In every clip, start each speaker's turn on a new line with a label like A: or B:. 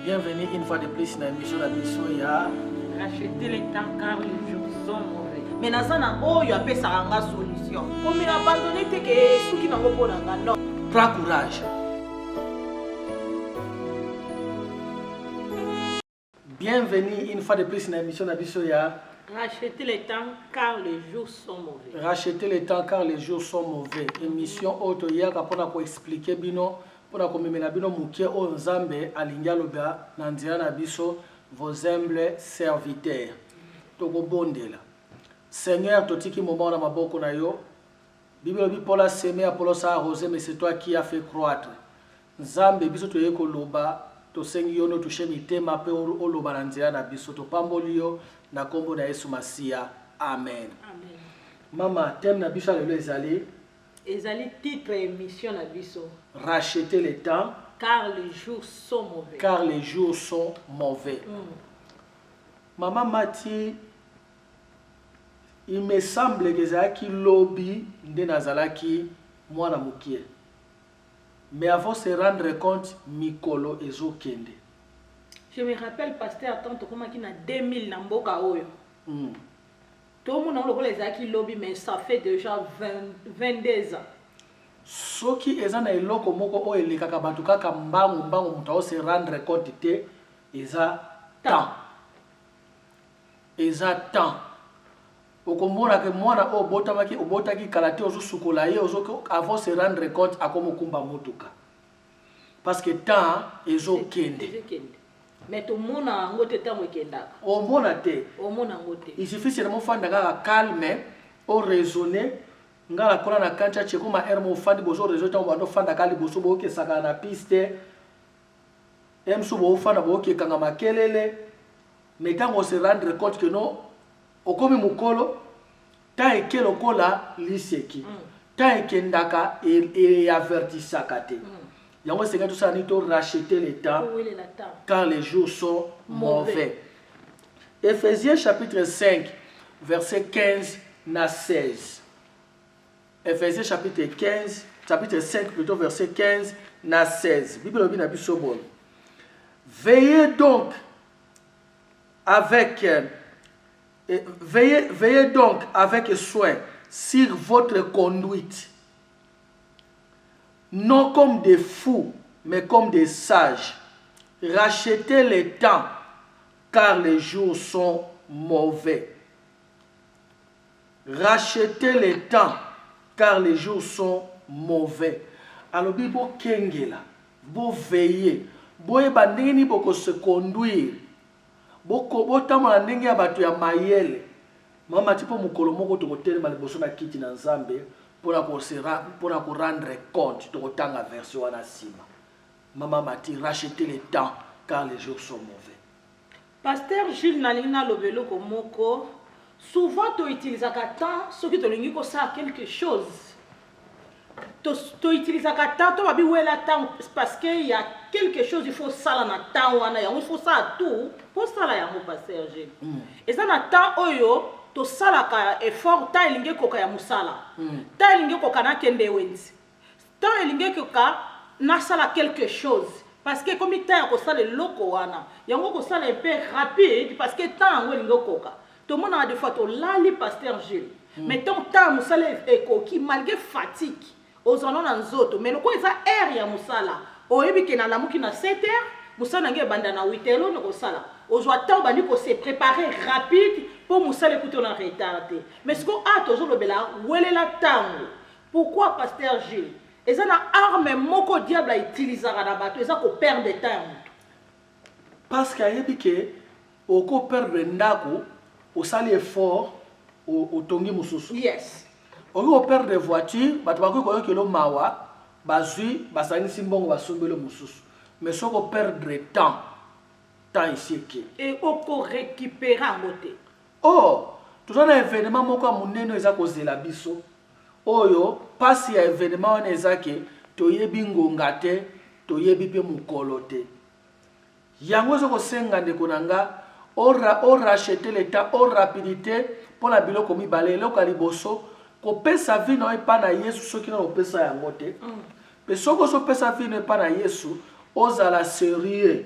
A: Bienvenue une fois de plus dans l'émission La Mission ya.
B: Racheter les temps car les jours sont mauvais.
C: Mais nazana oyo apesa nga solution. Comme il abandonné te que souki nango pona nga non.
A: Prends courage. Bienvenue une fois de plus dans l'émission La Mission ya.
B: Racheter les temps car les jours sont mauvais.
A: Racheter le temps car les jours sont mauvais. Émission auto yaka pona ko expliquer bino pona ko memela bino mukie o nzambe alinga loba na nzira na biso vos humbles serviteurs. Toko bondela. Seigneur, totiki moment na maboko na yo. Bible bi Paul a semé, Apollos a arrosé, mais c'est toi qui as fait croître. Nzambe biso to yeko loba to sengi yo no touche mitema pe o loba na nzira na biso to pamboli yo na kombo na Yesu Masia. Amen.
B: Amen.
A: Mama, thème na biso lelo ezali
B: Ezali titre émission na biso.
A: racheter le temps
B: Car les jours sont mauvais.
A: car les jours sont mauvais. Maman Mati, il me semble que ezalaki lobby nde nazalaki mwana mokie. Mais avant se rendre compte mikolo ezokende.
B: Je me rappelle pasteur tant comme qui na 2000 na mboka oyo. Tout le monde a les lobby mais ça fait déjà 22 ans.
A: Soki eza na eloko moko oyo elekaka bato kaka mbangu moto ao se rendre compte te eza temps. Eza temps. Okomona ke mwana obotaki kala te ozosukola ye avant se rendre compte akomokumba motuka. Parce que temps ezokende.
B: Mais tout le monde a un autre temps wekenda.
A: Omona te.
B: Omona ngote.
A: Il suffit seulement fanda kaka calme, o raisonner, ngala kola na kancha chekuma ermo fandi bozo raisonner tango bando fanda kali bozo boke saka na piste. Emsu bo fanda boke kanga makelele. Mais tango se rendre compte que non okomi mukolo ta ekelo kola liseki. Ta ekendaka et avertissaka te. Yango Seigneur tout ça ni to racheter le temps car les jours sont mauvais. Ephésiens chapitre 5 verset 15 à 16. Ephésiens chapitre 5 plutôt verset 15 à 16. Bible obi na biso bon. Veillez donc avec soin sur votre conduite. Non comme des fous, mais comme des sages. Rachetez le temps, car les jours sont mauvais. Rachetez le temps, car les jours sont mauvais. Alors, bibo kengela, bo veiller, bo eba ndenge boko se conduire, bo tamala ndenge ya bato ya mayele. Mama tipo mukolo moko to kotelema liboso na kiti na Nzambe. Pour rendre compte de la version à la cima. Maman Mati, racheter le temps car les jours sont mauvais.
B: Pasteur Gilles Nalina Lobelo Komoko, souvent tu utilises le temps, ce qui te dit que ça quelque chose. Tu utilises le temps, tu vas dire ouais le temps parce qu'il y a quelque chose, il faut ça dans le temps, il faut ça à tout. Pour ça là, mon pasteur Gilles. Et ça dans le temps, oyo. To salaka effort ta elinge koka ya musala ta elinge koka na kende wenzi ta elinge koka na sala quelque chose parce que comme ta ko sala loko wana yango ko sala un peu rapide parce que ta ngo elinge koka to mona des fois to lali pasteur Gilles mais ton ta musala ekoki malgré fatigue aux anon na nzoto mais loko eza air ya musala oyebi ke na lamuki na 7h musala nge banda na 8h no ko sala aujourd'hui on va dire se préparer rapide pour Moussa l'écouter en retardé. Mais ce qu'on a toujours le bela, où est la tango? Pourquoi pasteur Gilles? Et ça na arme moko diable à utiliser à la bateau, et ça qu'on perd de temps.
A: Parce qu'il y a que au ko perdre ndako, au sali effort, au tongi mususu.
B: Yes.
A: Au perdre voiture, bato bako ko yokelo mawa, bazui, basani simbongo basombelo mususu. Mais ce qu'on perdre temps ici qui.
B: Et on peut récupérer en côté.
A: Oh, toujours un événement moko munene eza kozela biso. Oyo, pasi ya événement wana ezake toyebi ngonga te, toyebi pe mukolo te. Yango ezo kosenga ndeko nanga, o racheter le temps, o rapidité pour la biloko mibale eloko liboso, kopesa vie na epa na Yesu soki na opesa yango te. Pe soko so pesa vie na epa na Yesu, ozala sérieux.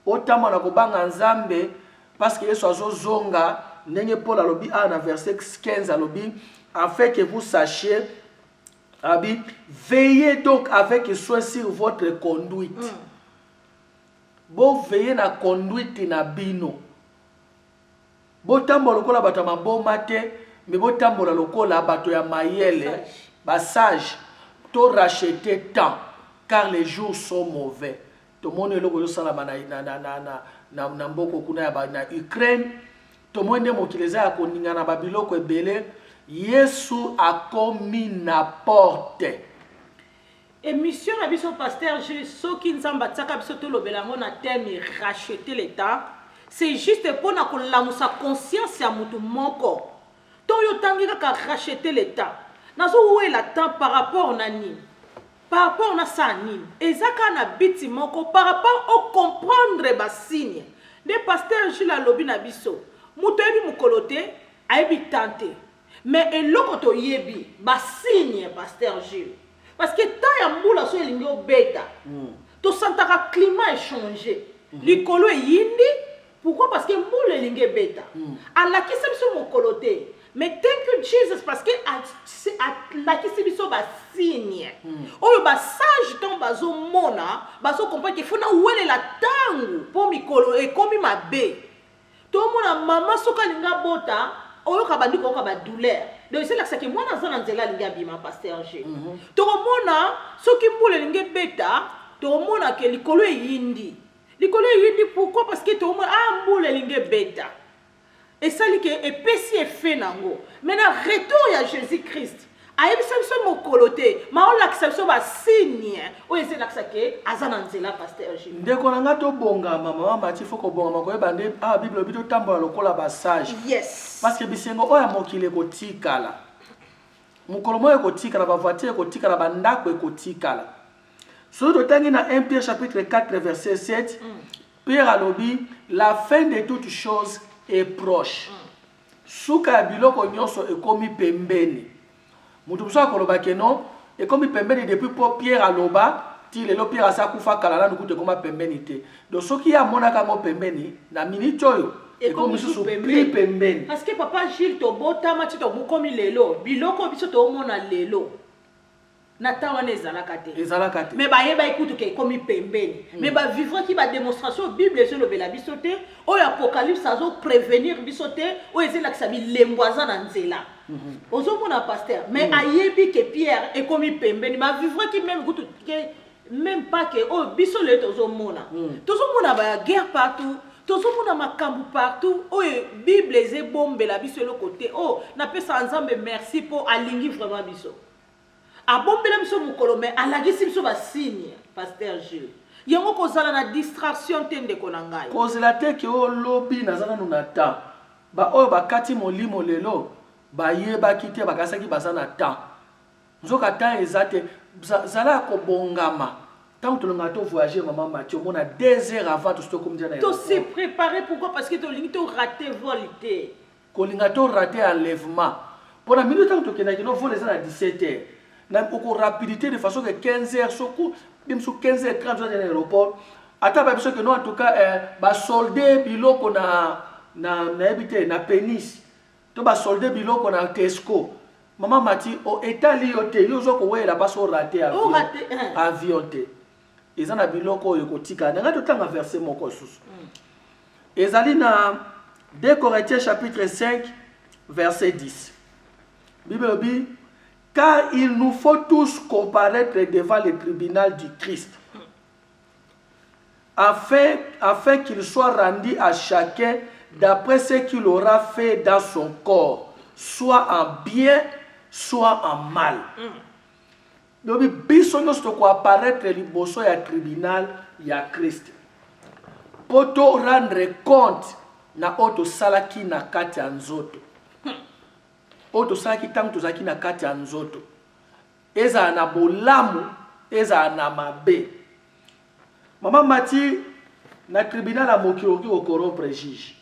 A: otama na kobanga nzambe parce que Yesu azozonga ndenge Paul alobi na verset 15 alobi afin que vous sachiez veillez donc avec soin sur votre conduite. Bo veillez na conduite na bino. Bo tambola lokola bato ya maboma te, mais bo tambola lokola bato ya mayele, ba sage, to racheter temps, car les jours sont mauvais. To mone loko yo sala na mboko kuna ya na Ukraine, to mone mokileza ya koninga na babiloko ebele, Yesu a commis na porte.
B: Émission na biso pasteur Gilles soki nzamba tsaka biso to lobelango na thème racheter l'état. C'est juste pour na kolamusa conscience ya mutu moko. To yo tangi ka racheter l'état. Nazo wela temps par rapport na nini? Par rapport na sa nini? Ezaka na biti moko par rapport au comprendre ba signe. De pasteur Gilles alobi na biso. Mutu ebi mukolote, ayebi tante. Mais eloko to yebi ba signe pasteur Gilles. Parce que tant ya mbula so elingi obeta. To santaka climat est changé. Likolo yindi. Pourquoi? Parce que mbula elingi beta. Alakisa biso mokolote. Mais thank you Jesus parce que alakisa biso ba signe. Oyo ba sage ton bazo mona, bazo comprendre qu'il faut na wele la tangu pour mikolo e komi mabe. To mona mama soka linga bota, oyo kabandi ko ba douleur. Donc c'est là que moi dans un nzela linga bima pasteur G. To mona soki mbula linga beta, to mona ke likolo yindi. Likolo yindi pourquoi? Parce que to mona mbula linga beta. Et ça li que epesi effet nango. Maintenant retour à Jésus-Christ. Ayebi samso mokolote, ma on l'accès ba signe. O ese l'accès ke azana nzela pasteur G.
A: Ndeko nanga to bonga mama mati foko bonga mako bande Bible bito tambola lokola ba sage.
B: Yes.
A: Parce que bisengo oya mokile kotikala. Mukolo moyo kotikala ba voiture kotikala ba ndako kotikala. So to tangi na 1 Pierre chapitre 4 verset 7, Pierre alobi la fin de toutes choses est proche. Suka biloko nyonso ekomi pembeni. Mutu muso koloba keno ekomi pembeni depuis pour Pierre aloba ti lelo Pierre asakufa kala na nukute koma pembeni te. Donc soki ya monaka mo pembeni na minute oyo ekomi susu pembeni.
B: Parce que papa Gilles to bota mati to bukomi lelo biloko biso to mona lelo. Natawa nezalaka te.
A: Ezalaka te.
B: Mais ba yeba ikutu ke komi pembeni. Mais ba vivre ki ba démonstration Bible sur le bela bisote, o apocalypse azo prévenir bisote, o ezela ki sabi lemboisa na nzela. Ozo mona pasteur, mais ayebi ke Pierre e komi pembeni, ba vivre ki même kutu ke même pas que o biso le tozo mona. Tozo mona ba guerre partout. Tozo mona makambu partout. O Bible eze bombe la biso le côté. Oh, na pesa nzambe merci pour alingi vraiment biso. A bombela biso mukolo mais alagisi biso ba signe pasteur Gilles. Yango kozala na distraction tende konangai.
A: Kozela te ke o lobi nazana nunata. Ba oyo bakati molimo lelo ba yeba kite bakasaki bazana ta. Nzoka ta ezate zala ko bongama. Tant que l'on a voyagé maman Mathieu, on a 2 heures avant tout ce que dire.
B: To se préparer pourquoi? Parce que to lingi raté volité.
A: Ko linga to raté enlèvement. Pour la minute tant que tu voles à 17 heures. Na ko rapidité de façon que 15 heures soko même sur 15 heures 30 dans l'aéroport. Ata ba biso que non en tout cas ba solder biloko na habité na pénis. To ba solder biloko na Tesco. Maman Mati o etali yote yozo ko wela ba so raté avion. Avion te. Ezana biloko yokotika. Na ngato tanga verset moko susu. Ezali na 2 Corinthiens chapitre 5 verset 10. Bible dit car il nous faut tous comparaître devant le tribunal du Christ, afin qu'il soit rendu à chacun d'après ce qu'il aura fait dans son corps, soit en bien, soit en mal. Donc, biso nous devons apparaître liboso ya tribunal ya Christ. Pour te rendre compte na auto salaki na kati ya nzoto. Oto saki tangu tozaki na kati ya nzoto. Eza na bolamu, eza na mabe. Mama Mati na tribunal a mokili oki okorompre juge.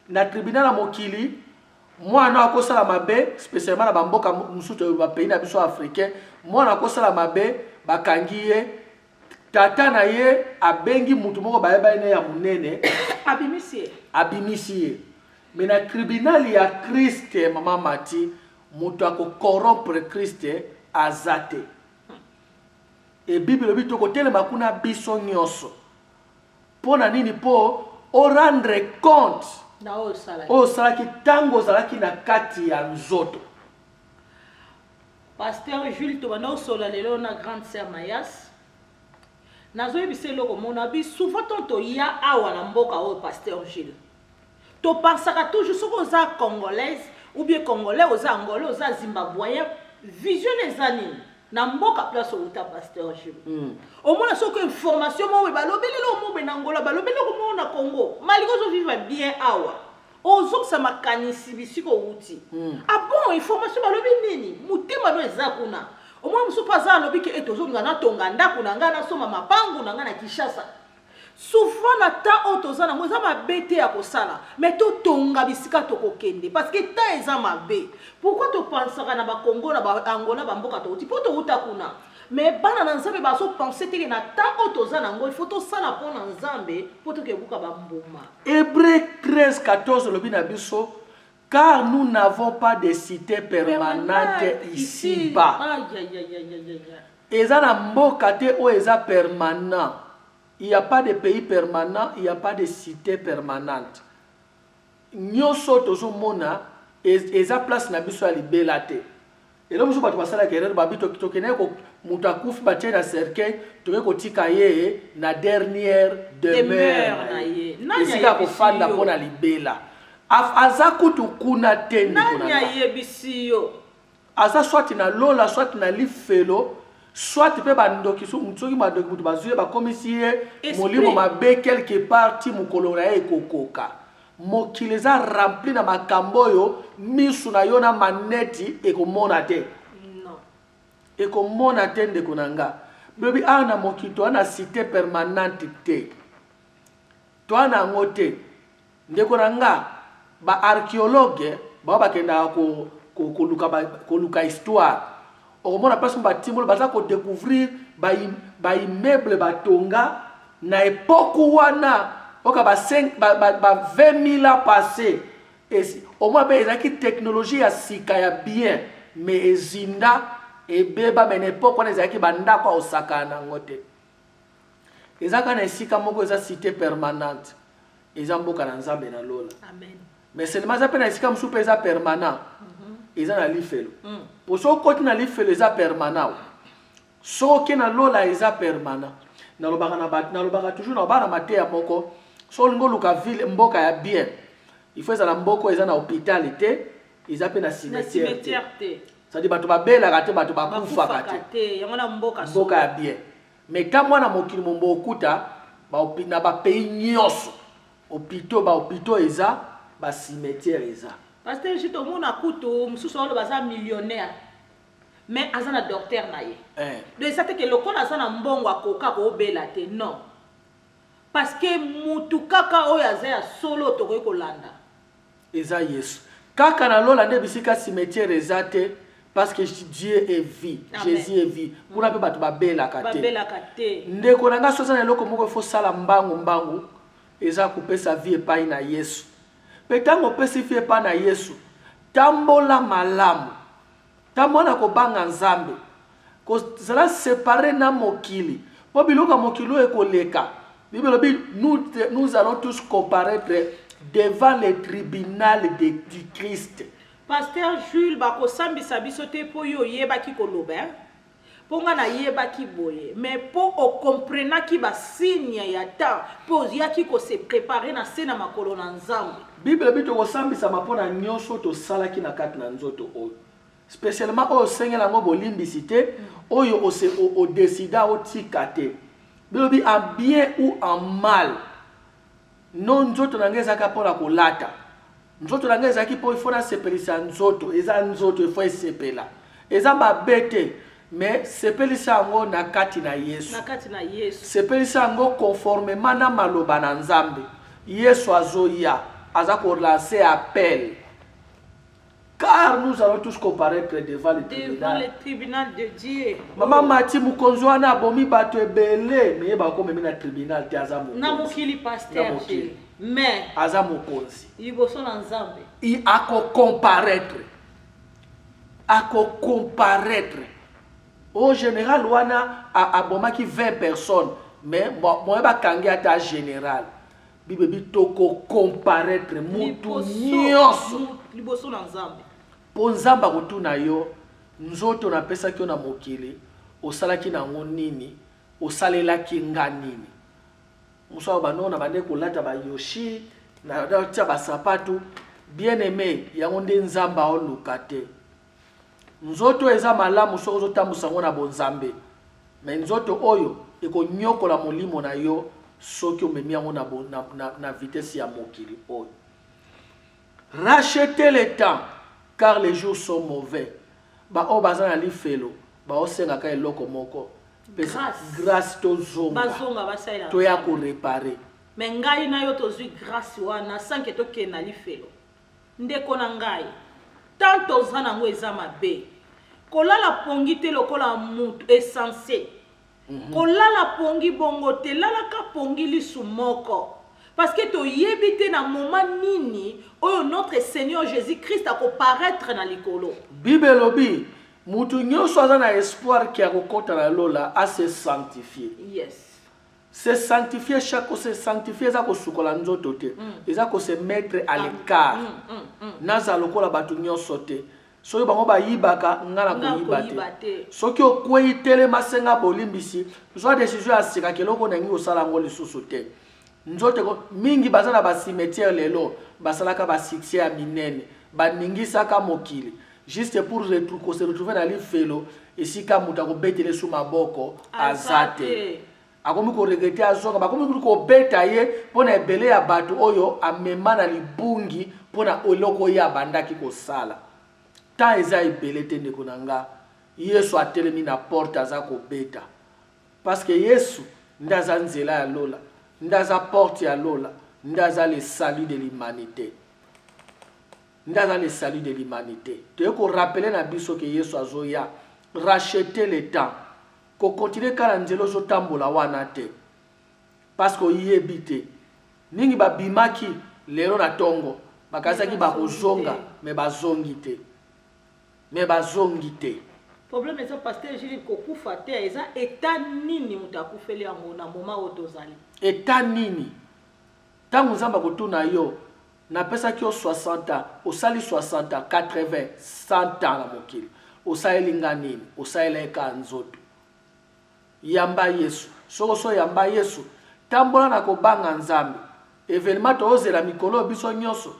A: Na tribunal a mokili mwana akosala mabe, spécialement na bamboka musuto ba pays na biso africain, mwana akosala mabe bakangi ye tata na ye abengi mutu moko bayeba ene ya munene
B: abimisi
A: ye mais na tribunal ya Christ mama Mati mutu corrompre Christ azate et Bible bi to kotelema kuna biso nyonso pona nini po o rendre compte
B: na
A: o salaki tango zalaki na kati ya nzoto.
B: Pasteur Jules to bana osola lelo na grande sœur Mayas nazo yebise loko mona bi souvent to ya awa na mboka o Pasteur Jules to pensaka toujours soko za congolaise ou bien congolais oza angolais oza zimbabwéen vision les années na mboka place au ta Pasteur Jules au moins soko information mo ba lobeli lo mo na Angola ba lobeli ko mo na Congo maliko zo vivre bien awa ozo sa makanisi bisiko uti ah bon information ba lobi nini mutema no ezakuna au moins muso paza lobi ke etozo ngana tonga ndako na ngana soma mapangu na ngana Kishasa souvent na ta otoza na moza mabete ya kosala mais to tonga bisika to kokende parce que ta eza mabe pourquoi to pensaka na ba Congo na ba Angola ba mboka to uti poto uta kuna mais bana na nzambe ba so penser te na ta otoza na ngo il faut to sala pona nzambe poto ke buka ba mboma.
A: Hébreux 13:14 lobi na biso car nous n'avons pas de cité permanente ici-bas. Eza na mboka te o eza permanent. Il n'y a pas de pays permanent, il n'y a pas de cité permanente. Nyoso tozo mona eza place na biso ya libela te. Et là muso bato basala kerere babito kitokene ko mutakufi batie na cercueil toke kotika ye na dernière demeure na ye. Esika ko fanda pona libela. Aza kutu kuna te ndiko na.
B: Nanya yebisi yo.
A: Aza soit na lola soit na lifelo. Soit tu peux bandoki so mutsoki bandoki mutu bazuye ba komisiye molimo mabe quelque part ti mukolola e kokoka mokileza rempli na makambo yo misu na yo na maneti e komona te
B: non
A: e komona te ndeko nanga bebi ana mokito ana cité permanente te to ana ngote ndeko nanga ba archéologue ba bakenda ko luka histoire. Au moment où on découvrir des immeubles batonga na époque wana oka ba 20 000 ans passés et au moins ben ezaki technologie ya sika ya bien mais ezinda et beba ben époque wana ezaki banda kwa osaka na ngote ezaka na sika moko eza cité permanente eza mboka na nzambe na lola
B: amen
A: mais seulement ça pe na sika musupe eza permanent eza na lifelo pour so côté na lifelo eza permanent so ke na lola eza permanent na lobaka toujours na bana mateya moko so lingo luka ville mboka ya bien il faut ezala mboko eza na hôpital te eza pe na cimetière
B: te
A: ça dit bato babela te bato bakufa
B: te yango na mboka
A: ya bien mais quand mwana mokili mombo okuta na ba pays nyonso hôpitaux eza ba cimetière eza.
B: Parce que je te montre kutu mususu walo baza millionnaire mais azana docteur na ye donc ça que le kola azana mbongo akoka ko bela te non parce que mutu kaka oyo azaya solo to ko landa
A: eza Yesu kaka na lola nde bisika cimetière eza te parce que Dieu est vie Jésus est vie kuna pe bato babela kate ndeko nanga soza na loko moko fo sala mbangu eza kupesa vie epai na Yesu. Petango pesifie pa na Yesu tambola malamu tamona ko banga nzambe ko zala séparer na mokili po biloka mokilo e koleka Bible dit nous allons tous comparaître devant le tribunal du Christ.
B: Pasteur Jules bako sambisa biso te po yo yeba ki koloba ponga na yeba ki boye mais po o comprena ki ba signe ya ta po ya ki ko se préparer na sena makolo na nzambe.
A: Bible bito ko sambisa mapona nyonso to sala ki na kati na nzoto oyo spécialement o sengela ngo bolimbisité oyo o décida o tikate Bible bi en bien ou en mal non nzoto na ngeza ka pona kolata nzoto na ngeza ki po il faut na sepelisa nzoto eza nzoto il faut esepela eza babete mais sepelisa ngo na kati na Yesu sepelisa ngo conformément na maloba na Nzambe Yesu azoya aza ko lancer appel car nous allons tous comparaître devant le
B: Devant
A: tribunal.
B: le tribunal de Dieu.
A: Maman Mati mokonzi wana bomi bato ebele mais bakomemi na tribunal te aza
B: Na
A: mokonzi.
B: mokili
A: Na
B: pasteur
A: mokili.
B: G. Mais
A: Aza mokonzi.
B: liboso na Nzambe.
A: Il ako comparaître. Ako comparaître. Au général wana abomaki 20 personnes mais moi bakangi ata général. Bibebi toko comparaître mutu nyonso.
B: Liboso na Nzambe.
A: Po nzamba kotuna yo nzoto napesaki yo na mokili osalaki nango nini osalelaki nga nini moso banona bande kolata bayoshi na tia basapatu bien aimé yango nde nzamba oluka te nzoto eza malamu soko ozotambusa ngo na bonzambe mais nzoto oyo ekonyokola molimo na yo soki omemi yango na vitesse ya mokili oyo. Rachetez le temps car les jours sont mauvais. Ba o bazana li felo, ba o senga ka eloko moko. Grâce to zonga.
B: Bazonga basaila.
A: To ya ko réparer.
B: Mais ngai na yo tozwi grâce wana sanke tokenda lifelo. Ndeko na ngai. Tant tozana ngo eza mabe. Kolala pongi te lokola mutu essentiel. Kolala pongi bongo te lalaka pongi lisu moko. Parce que to yebite na moment nini oyo notre Seigneur Jésus-Christ a comparaître na likolo.
A: Bible lobi mutu nyonso aza na espoir ki akokota na lola a se sanctifier.
B: Yes.
A: Se sanctifier chaque se sanctifier eza kosukola nzoto te. Eza ko se mettre à l'écart. Naza lokola batu nyonso te. Soki bango bayibaka ngala koyiba te. Soki okwei tele masenga bolimbisi, zwa décision ya sika keloko na ngi osala ngo lisusu te. Nzote ko mingi bazana ba cimetière lelo basalaka ba succès ya minene baningisaka mokili juste pour se retrouver dans les felo esika muta ko betele sous maboko azate akomi ko regretter azonga bakomi ko beta ye pona ebele ya bato oyo amema na libungi pona oloko ya bandaki ko sala ta eza ebele te ndeko nanga Yesu atelemi na porte aza ko beta parce que Yesu ndaza nzela ya lola ndaza porte ya lola ndaza le salut de l'humanité ndaza le salut de l'humanité te ko rappeler na biso que Yesu azoya racheter le temps ko continuer kala nzelo zo tambola wana te parce que yebite ningi babimaki lero na tongo bakazaki bakozonga mais bazongi te
B: Problème est pasteur Jésus kokufa te eza état nini mutakufeli yango na moment otozali.
A: État nini tango nzamba kotuna yo napesaki yo 60 ans osali 60 ans 80 100 ans na mokili osali nga nini osali ka nzoto yamba Yesu so yamba Yesu tambola na kobanga nzambe événement to ozela mikolo biso nyonso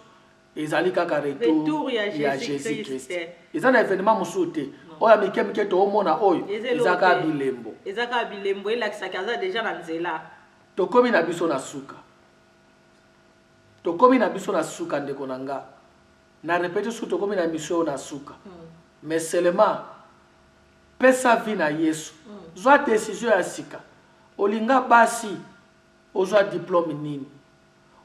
A: ezali kaka retour ya Jésus Christ ezana événement musuté oya mikemike to omona oyo ezaka bilembo
B: elakisa kaza déjà na nzela
A: tokomi na biso na suka ndeko nanga na répéter su tokomi na mission na suka mais seulement pesa vie na Yesu zwa décision ya sika olinga basi ozwa diplôme nini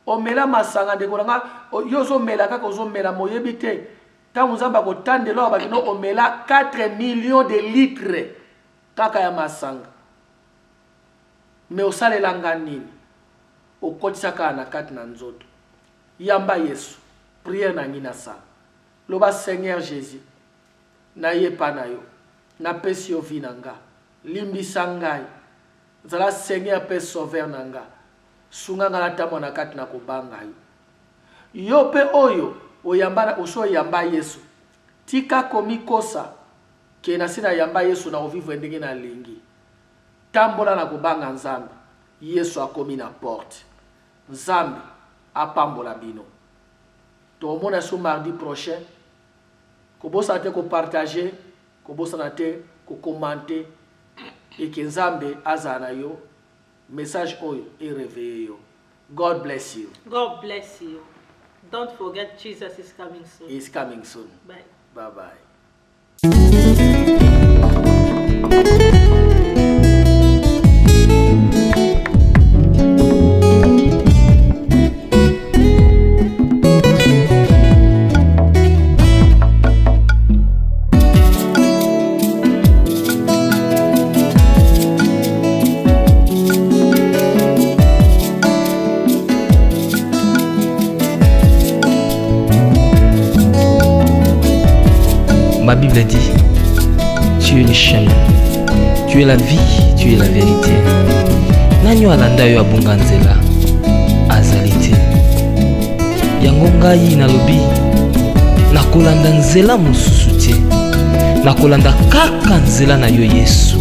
A: omela masanga ndeko nanga yo zo mela kaka ozo mela moyebi te tango nzamba kotandela bakino omela 4 millions de litres kaka ya masanga mais osalela nga nini okotisaka na kati na nzoto yamba Yesu prière na ngina sa loba Seigneur Jésus na yepa na yo na pesi yo vi na nga limbisa ngai zala Seigneur pe sauveur na nga sunga nga natamo na kati na kobanga yo pe oyo oyamba oso yamba Yesu tika komikosa ke na sina yamba Yesu na ovivre ndenge na lingi tambola na kobanga nzambe Yesu akomi na porte nzambe apambola bino tomona so mardi prochain kobosa te ko partager kobosa na te ko commenter et que nzambe azana yo message oyo et réveiller yo. God bless you.
B: God bless you. Don't forget Jesus is coming soon.
A: He's coming soon.
B: Bye.
A: Bye bye.
D: Ma Bible dit, tu es le chemin, tu es la vie, tu es la vérité. Nani alanda yo abunga nzela azali te. Yango ngai nalobi nakolanda nzela mosusu te, nakolanda kaka nzela na yo Yesu.